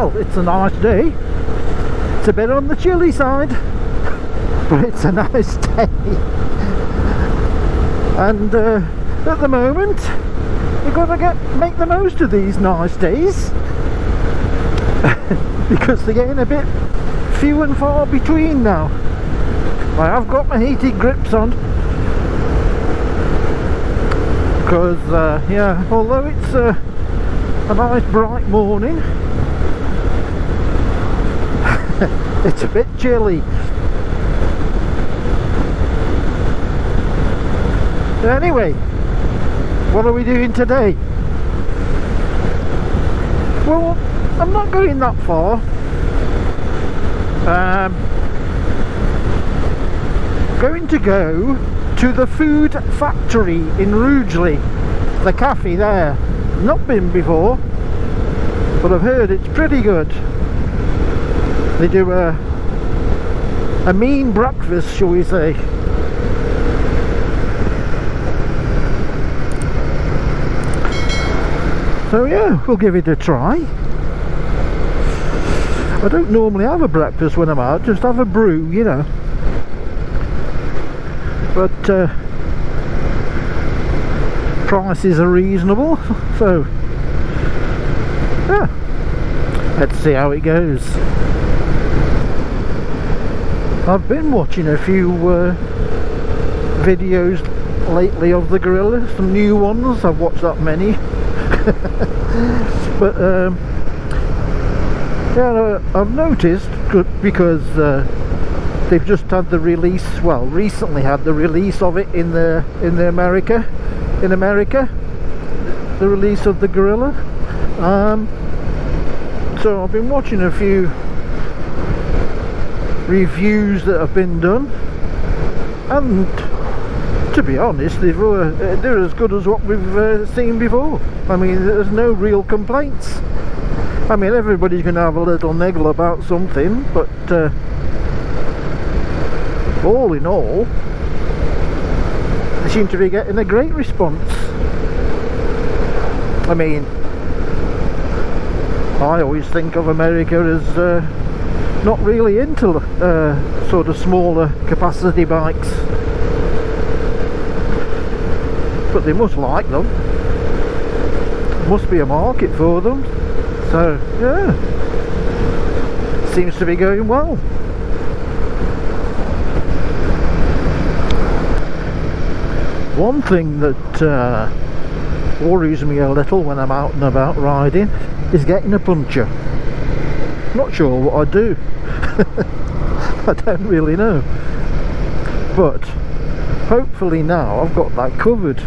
well, it's a nice day. It's a bit on the chilly side, but it's a nice day. And at the moment, you've got to make the most of these nice days because they're getting a bit few and far between now. I have got my heated grips on because yeah, although it's a nice bright morning, it's a bit chilly. Anyway, what are we doing today? Well, I'm not going that far. Going to go to the food factory in Rugeley, the cafe there. Not been before, but I've heard it's pretty good. They do a mean breakfast, shall we say. So yeah, we'll give it a try. I don't normally have a breakfast when I'm out, just have a brew, you know. But prices are reasonable, so yeah, let's see how it goes. I've been watching a few videos lately of the Guerrilla, some new ones. I've watched that many. But yeah, I've noticed, because they've just had the release, well, recently had the release of it in America, the release of the Guerrilla. So I've been watching a few reviews that have been done, and to be honest, they're as good as what we've seen before. I mean, there's no real complaints. I mean, everybody's going to have a little niggle about something, but all in all, they seem to be getting a great response. I mean, I always think of America as not really into sort of smaller capacity bikes, but they must like them. Must be a market for them. So yeah, seems to be going well. One thing that worries me a little when I'm out and about riding is getting a puncture. Not sure what I'd do. I don't really know, but hopefully now I've got that covered,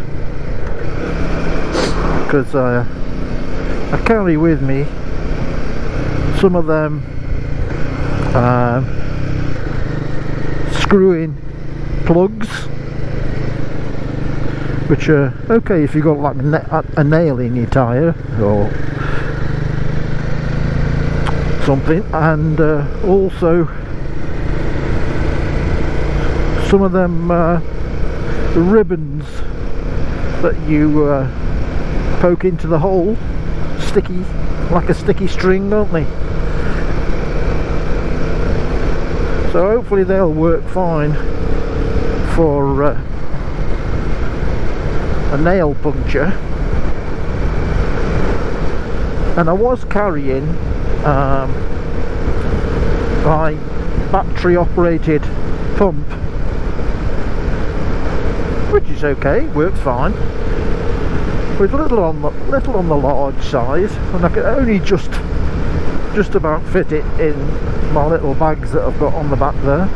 because I carry with me some of them screw-in plugs, which are okay if you've got like a nail in your tyre or something, and also some of them ribbons that you poke into the hole, sticky, like a sticky string, don't they? So hopefully they'll work fine for a nail puncture. And I was carrying my battery operated pump, which is okay, works fine. With little on the large side, and I can only just about fit it in my little bags that I've got on the back there.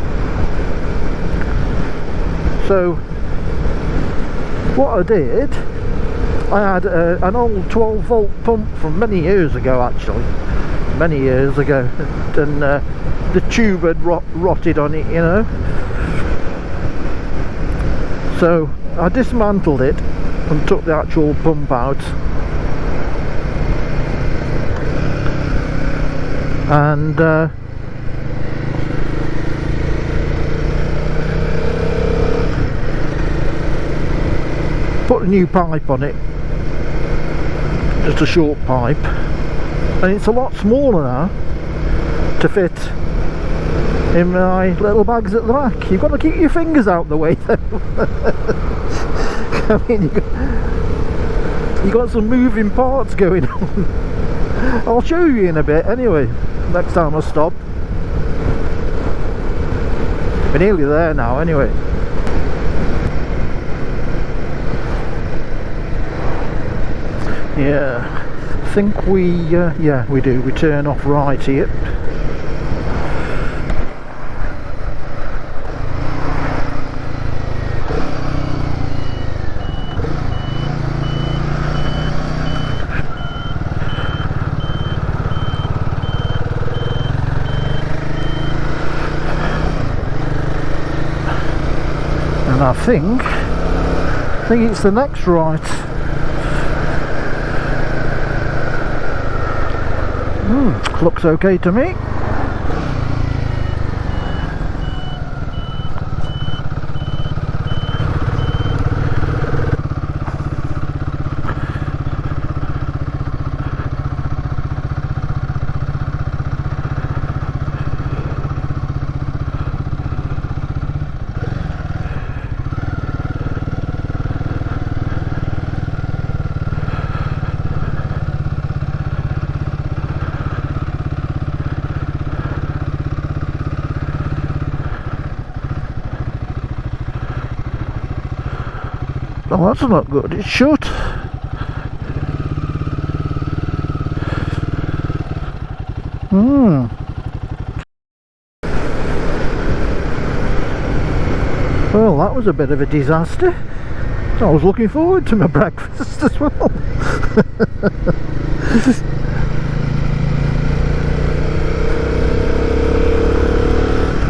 So what I did, I had an old 12 volt pump from many years ago, actually, and the tube had rotted on it, you know. So I dismantled it and took the actual pump out, and put a new pipe on it, just a short pipe, and it's a lot smaller now to fit in my little bags at the back. You've got to keep your fingers out the way though. I mean, you got some moving parts going on. I'll show you in a bit anyway, next time I stop. We're nearly there now anyway. Yeah, I think yeah, we do. We turn off right here. And I think it's the next right. Looks okay to me. Oh, that's not good. It's shut. Well, that was a bit of a disaster. I was looking forward to my breakfast as well.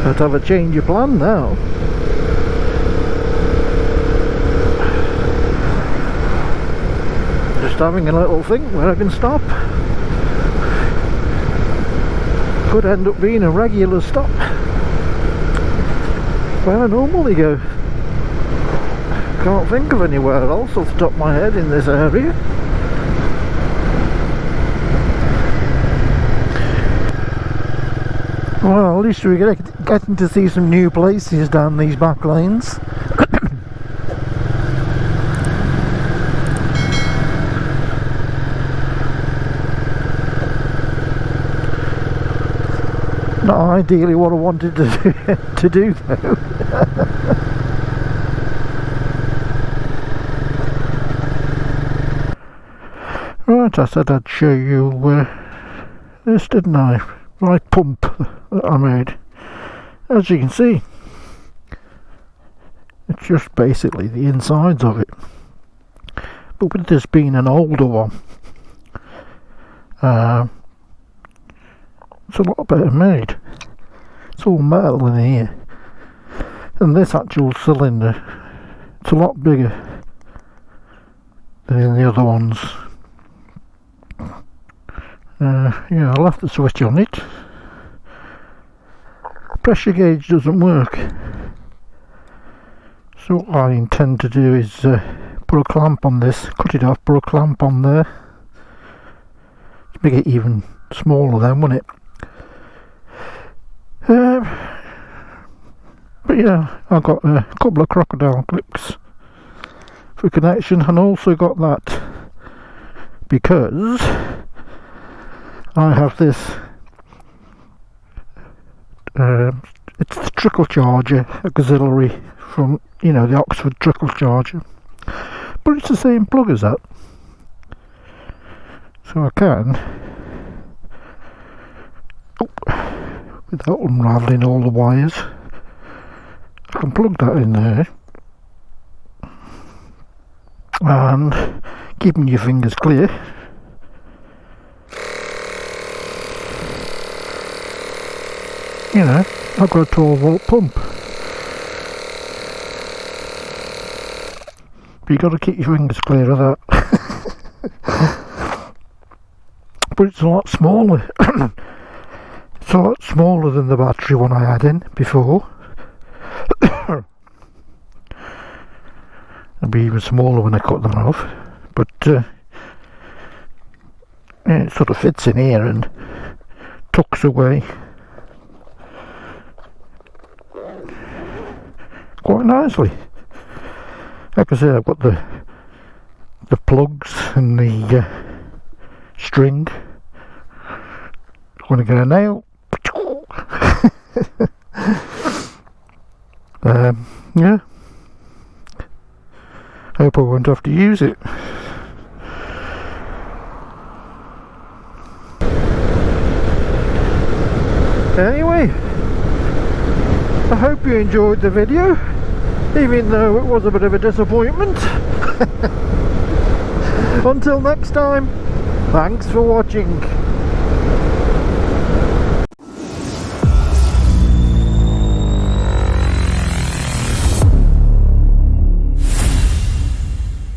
I'd have a change of plan now. Just having a little think where I can stop. Could end up being a regular stop where I normally go. Can't think of anywhere else off the top of my head in this area. Well, at least we're getting to see some new places down these back lanes. Not ideally what I wanted to do though. Right, I said I'd show you this, didn't I? Right pump that I made. As you can see, it's just basically the insides of it. But with this being an older one, it's a lot better made. It's all metal in here, and this actual cylinder, it's a lot bigger than the other ones. Yeah, I'll have to switch on it. Pressure gauge doesn't work, so what I intend to do is put a clamp on this, cut it off, put a clamp on there to make it even smaller then, won't it? But yeah, I've got a couple of crocodile clips for connection, and also got that because I have this it's the trickle charger auxiliary from, you know, the Oxford trickle charger, but it's the same plug as that, so I can, without unravelling all the wires, I can plug that in there, and keeping your fingers clear, you know, I've got a 12-volt pump. But you've got to keep your fingers clear of that. But it's a lot smaller. It's a lot smaller than the battery one I had in before. It'll be even smaller when I cut that off. But Yeah, it sort of fits in here and tucks away quite nicely. Like I say, I've got the plugs and the string. Want to get a nail? Yeah. Hope I won't have to use it. Anyway, I hope you enjoyed the video, even though it was a bit of a disappointment. Until next time, thanks for watching.